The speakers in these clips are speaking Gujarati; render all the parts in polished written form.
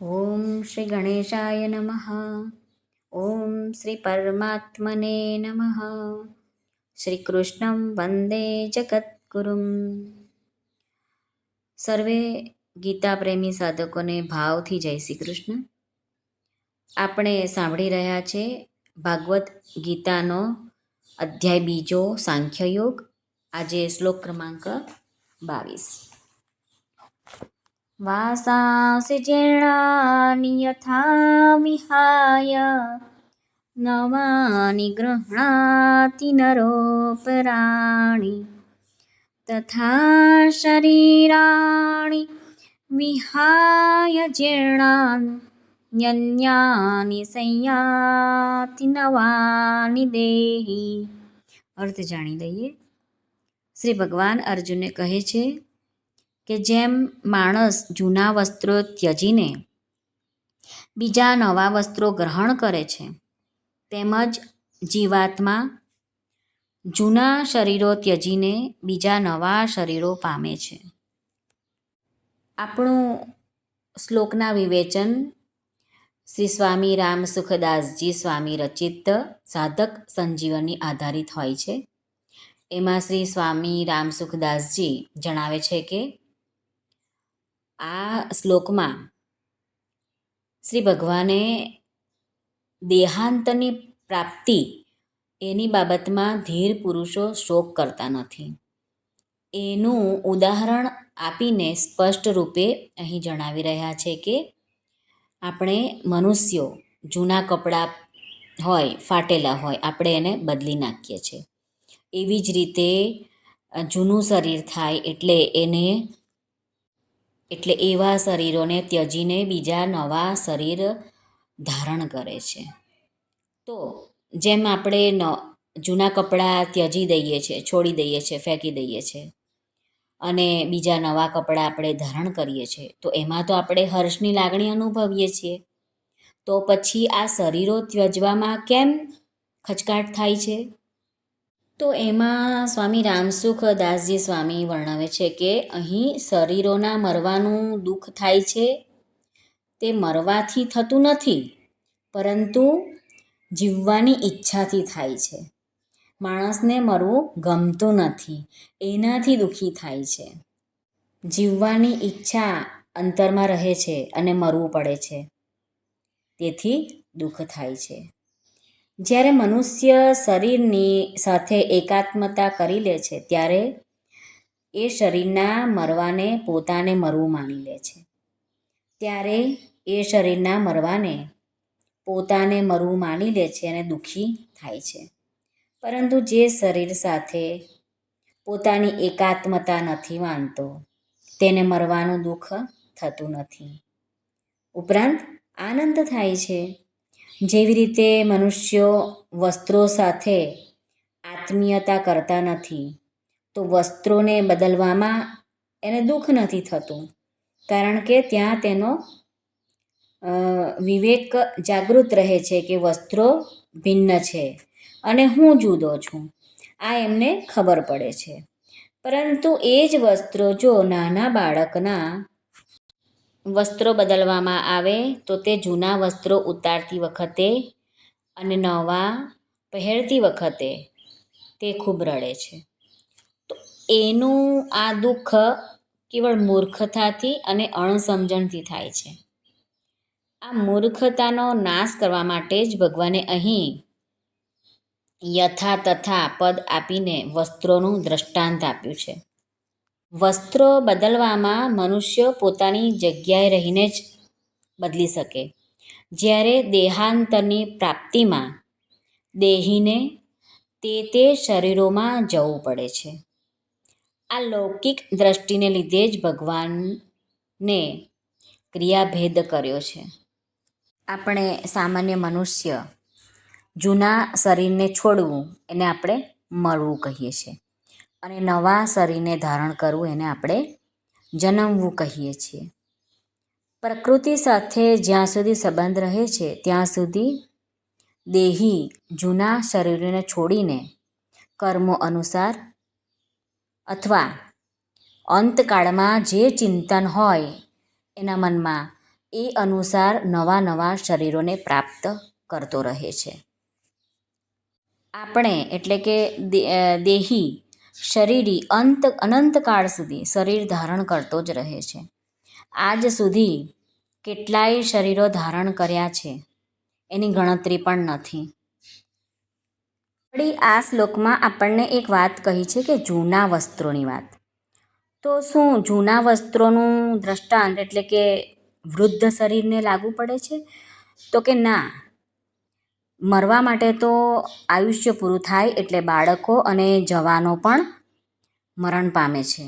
ઓમ શ્રી ગણેશાય નમઃ. ઓમ શ્રી પરમાત્મને નમઃ. શ્રી કૃષ્ણં વંદે જગદ્ગુરુમ. સર્વે ગીતા પ્રેમી સાધકોને ભાવથી જય શ્રી કૃષ્ણ. આપણે સાંભળી રહ્યા છે ભાગવત ગીતાનો અધ્યાય બીજો સાંખ્યયોગ. આજે શ્લોક ક્રમાંક 22. વાસાંસि જીર્ણાનિ યથા વિહાય નવાનિ ગૃહ્ણાતિ નરોપરાણિ તથા શરીરાણિ વિહાય જીર્ણાન્યન્યાનિ સંયાતિ નવાનિ દેહી. અર્થ જાણી લઈએ. શ્રી ભગવાન અર્જુનને કહે છે કે જેમ માણસ જૂના વસ્ત્રો ત્યજીને બીજા નવા વસ્ત્રો ગ્રહણ કરે છે, તેમજ જીવાત્મા જૂના શરીરો ત્યજીને બીજા નવા શરીરો પામે છે. આપણું શ્લોકના વિવેચન શ્રી સ્વામી રામ સુખદાસજી સ્વામી રચિત સાધક સંજીવની આધારિત હોય છે. એમાં શ્રી સ્વામી રામ સુખદાસજી જણાવે છે કે આ શ્લોકમાં શ્રી ભગવાને દેહાંતની પ્રાપ્તિ એની બાબતમાં ધીર પુરુષો શોક કરતા નથી. એનું ઉદાહરણ આપીને સ્પષ્ટ રૂપે અહીં જણાવી રહ્યા છે કે આપણે મનુષ્યો જૂના કપડાં હોય, ફાટેલા હોય, આપણે એને બદલી નાખીએ છીએ. એવી જ રીતે જૂનું શરીર થાય એટલે એવા શરીરોને ત્યજીને બીજા નવા શરીર ધારણ કરે છે. તો જેમ આપણે જૂના કપડાં ત્યજી દઈએ છીએ, છોડી દઈએ છીએ, ફેંકી દઈએ છીએ અને બીજા નવા કપડાં આપણે ધારણ કરીએ છીએ, તો એમાં તો આપણે હર્ષની લાગણી અનુભવીએ છીએ. તો પછી આ શરીરો ત્યજવામાં કેમ ખચકાટ થાય છે? તો એમાં સ્વામી રામસુખ દાસજી સ્વામી વર્ણવે છે કે અહીં શરીરોના મરવાનું દુઃખ થાય છે. તે મરવાથી થતું નથી, પરંતુ જીવવાની ઈચ્છાથી થાય છે. માણસને મરવું ગમતું નથી, એનાથી દુઃખી થાય છે. જીવવાની ઈચ્છા અંતરમાં રહે છે અને મરવું પડે છે, તેથી દુઃખ થાય છે. જ્યારે મનુષ્ય શરીરની સાથે એકાત્મતા કરી લે છે, ત્યારે એ શરીરના મરવાને પોતાને મરવું માની લે છે. ત્યારે એ શરીરના મરવાને પોતાને મરવું માની લે છે અને દુઃખી થાય છે. પરંતુ જે શરીર સાથે પોતાની એકાત્મતા નથી માનતો, તેને મરવાનું દુઃખ થતું નથી, ઉપરાંત આનંદ થાય છે. જેવી રીતે મનુષ્યો વસ્ત્રો સાથે આત્મીયતા કરતા નથી, તો વસ્ત્રોને બદલવામાં એને દુઃખ નથી થતું, કારણ કે ત્યાં તેનો વિવેક જાગૃત રહે છે કે વસ્ત્રો ભિન્ન છે અને હું જુદો છું, આ એમને ખબર પડે છે. પરંતુ એ જ વસ્ત્રો જો નાના બાળકના વસ્ત્રો બદલવામાં આવે તો તે જૂના વસ્ત્રો ઉતારતી વખતે અને નવા પહેરતી વખતે તે ખૂબ રડે છે. તો એનું આ દુઃખ કેવળ મૂર્ખતાથી અને અણસમજણથી થાય છે. આ મૂર્ખતાનો નાશ કરવા માટે જ ભગવાને અહીં યથા તથા પદ આપીને વસ્ત્રોનું દ્રષ્ટાંત આપ્યું છે. વસ્ત્રો બદલવામાં મનુષ્ય પોતાની જગ્યાએ રહીને જ બદલી શકે, જ્યારે દેહાંતરની પ્રાપ્તિમાં દેહીને તે શરીરોમાં જવું પડે છે. આ લૌકિક દ્રષ્ટિને લીધે જ ભગવાનને ક્રિયાભેદ કર્યો છે. આપણે સામાન્ય મનુષ્ય જૂના શરીરને છોડવું એને આપણે મરવું કહીએ છીએ અને નવા શરીરને ધારણ કરવું એને આપણે જન્મવું કહીએ છીએ. પ્રકૃતિ સાથે જ્યાં સુધી સંબંધ રહે છે, ત્યાં સુધી દેહી જૂના શરીરને છોડીને કર્મો અનુસાર અથવા અંતકાળમાં જે ચિંતન હોય એના મનમાં એ અનુસાર નવા નવા શરીરોને પ્રાપ્ત કરતો રહે છે. આપણે એટલે કે દેહી શરીરી અનંતકાળ સુધી શરીર ધારણ કરતો જ રહે છે. આજ સુધી કેટલાય શરીરો ધારણ કર્યા છે, એની ગણતરી પણ નથી. વળી આ શ્લોકમાં આપણને એક વાત કહી છે કે જૂના વસ્ત્રોની વાત. તો શું જૂના વસ્ત્રોનું દ્રષ્ટાંત એટલે કે વૃદ્ધ શરીરને લાગુ પડે છે? તો કે ના. મરવા માટે તો આયુષ્ય પૂરું થાય એટલે બાળકો અને જવાનો પણ મરણ પામે છે.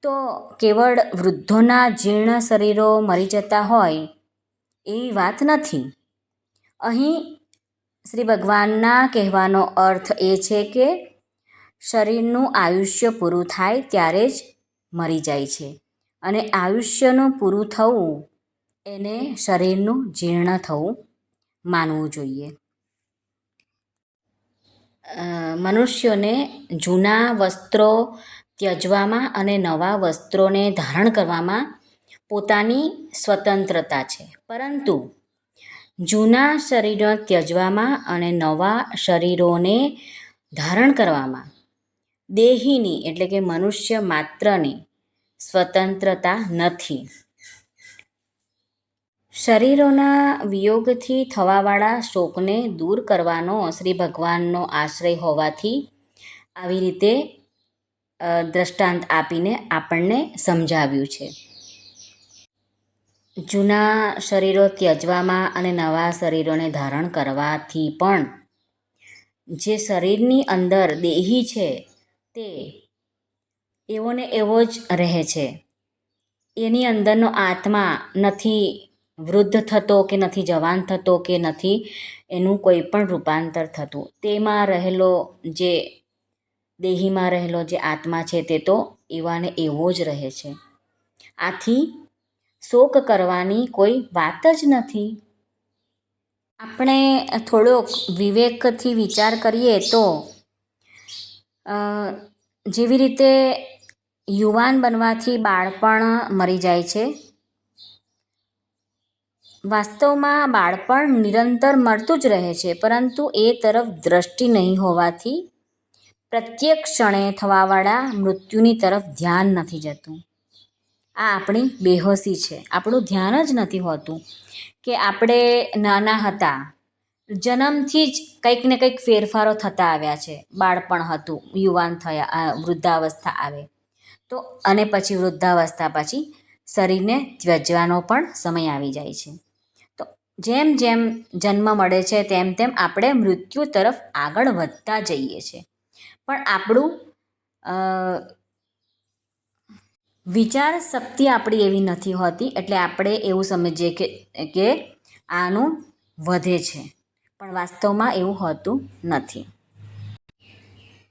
તો કેવળ વૃદ્ધોના જીર્ણ શરીરો મરી જતા હોય એવી વાત નથી. અહીં શ્રી ભગવાનના કહેવાનો અર્થ એ છે કે શરીરનું આયુષ્ય પૂરું થાય ત્યારે જ મરી જાય છે, અને આયુષ્યનું પૂરું થવું એને શરીરનું જીર્ણ થવું માનવું જોઈએ. મનુષ્યોને જૂના વસ્ત્રો ત્યજવામાં અને નવા વસ્ત્રોને ધારણ કરવામાં પોતાની સ્વતંત્રતા છે, પરંતુ જૂના શરીરો ત્યજવામાં અને નવા શરીરોને ધારણ કરવામાં દેહીની એટલે કે મનુષ્ય માત્રની સ્વતંત્રતા નથી. શરીરોના વિયોગથી થવાવાળા શોકને દૂર કરવાનો શ્રી ભગવાનનો આશ્રય હોવાથી આવી રીતે દ્રષ્ટાંત આપીને આપણને સમજાવ્યું છે. જૂના શરીરો ત્યજવામાં અને નવા શરીરોને ધારણ કરવાથી પણ જે શરીરની અંદર દેહી છે તે એવો ને એવો જ રહે છે. એની અંદરનો આત્મા નથી વૃદ્ધ થતો કે નથી જવાન થતો કે નથી એનું કોઈ પણ રૂપાંતર થતું. તેમાં રહેલો જે દેહીમાં રહેલો જે આત્મા છે તે તો એવાને એવો જ રહે છે. આથી શોક કરવાની કોઈ વાત જ નથી. આપણે થોડોક વિવેકથી વિચાર કરીએ તો જેવી રીતે યુવાન બનવાથી બાળપણ મરી જાય છે, વાસ્તવમાં બાળપણ નિરંતર મળતું જ રહે છે, પરંતુ એ તરફ દ્રષ્ટિ નહીં હોવાથી પ્રત્યેક ક્ષણે થવાવાળા મૃત્યુની તરફ ધ્યાન નથી જતું. આ આપણી બેહોશી છે. આપણું ધ્યાન જ નથી હોતું કે આપણે નાના હતા, જન્મથી જ કંઈક ને કંઈક ફેરફારો થતા આવ્યા છે. બાળપણ હતું, યુવાન થયા, વૃદ્ધાવસ્થા આવે તો, અને પછી વૃદ્ધાવસ્થા પછી શરીરને ત્યજવાનો પણ સમય આવી જાય છે. તો જેમ જેમ જન્મ મળે છે તેમ તેમ આપણે મૃત્યુ તરફ આગળ વધતા જઈએ છીએ. પણ આપણું વિચાર શક્તિ આપણી એવી નથી હોતી, એટલે આપણે એવું સમજીએ કે આનું વધે છે, પણ વાસ્તવમાં એવું હોતું નથી.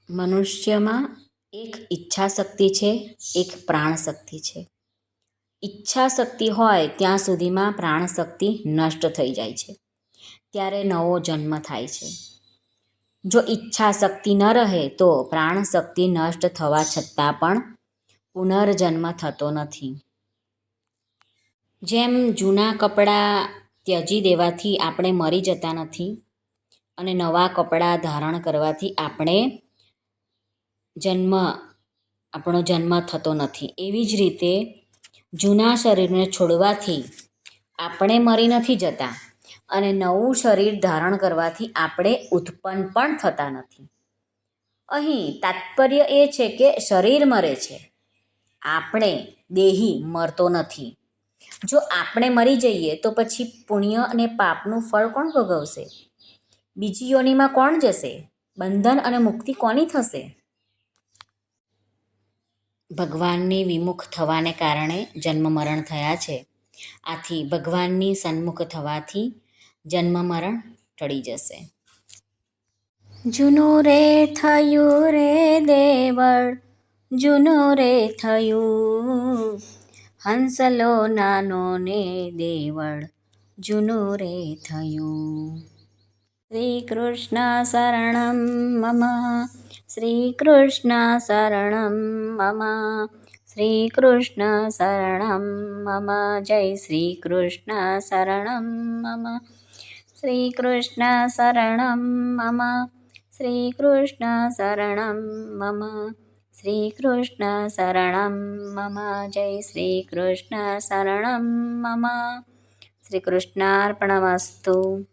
મનુષ્યમાં એક ઈચ્છા શક્તિ છે, એક પ્રાણ શક્તિ છે. ઈચ્છા શક્તિ હોય ત્યાં સુધીમાં પ્રાણ શક્તિ નષ્ટ થઈ જાય છે, ત્યારે નવો જન્મ થાય છે. જો ઈચ્છા શક્તિ ન રહે તો પ્રાણ શક્તિ નષ્ટ થવા છતાં પણ પુનર્જન્મ થતો નથી. જેમ જૂના કપડાં ત્યજી દેવાથી આપણે મરી જતા નથી અને નવા કપડાં ધારણ કરવાથી આપણો જન્મ થતો નથી, એવી જ રીતે જૂના શરીરને છોડવાથી આપણે મરી નથી જતા અને નવું શરીર ધારણ કરવાથી આપણે ઉત્પન્ન પણ થતા નથી. અહીં તાત્પર્ય એ છે કે શરીર મરે છે, આપણે દેહી મરતો નથી. જો આપણે મરી જઈએ તો પછી પુણ્ય અને પાપનું ફળ કોણ ભોગવશે? બીજી યોનિમાં કોણ જશે? બંધન અને મુક્તિ કોની થશે? ભગવાનની વિમુખ થવાને કારણે જન્મ મરણ થયા છે. આથી ભગવાનની સન્મુખ થવાથી જન્મ મરણ ટળી જશે. જૂનું રે થયું રે દેવળ, જૂનું રે થયું, હંસલો નાનો ને દેવળ, જૂનું રે થયું. શ્રી કૃષ્ણ શરણમ મમ, શ્રી કૃષ્ણ શરણમ મમ, શ્રીકૃષ્ણ શરણં મમ. જય શ્રીકૃષ્ણ શરણં મમ. શ્રીકૃષ્ણ શરણં મમ. શ્રીકૃષ્ણ શરણં મમ. શ્રીકૃષ્ણ શરણં મમ. જય શ્રીકૃષ્ણ શરણં મમ. શ્રીકૃષ્ણાર્પણમસ્તુ.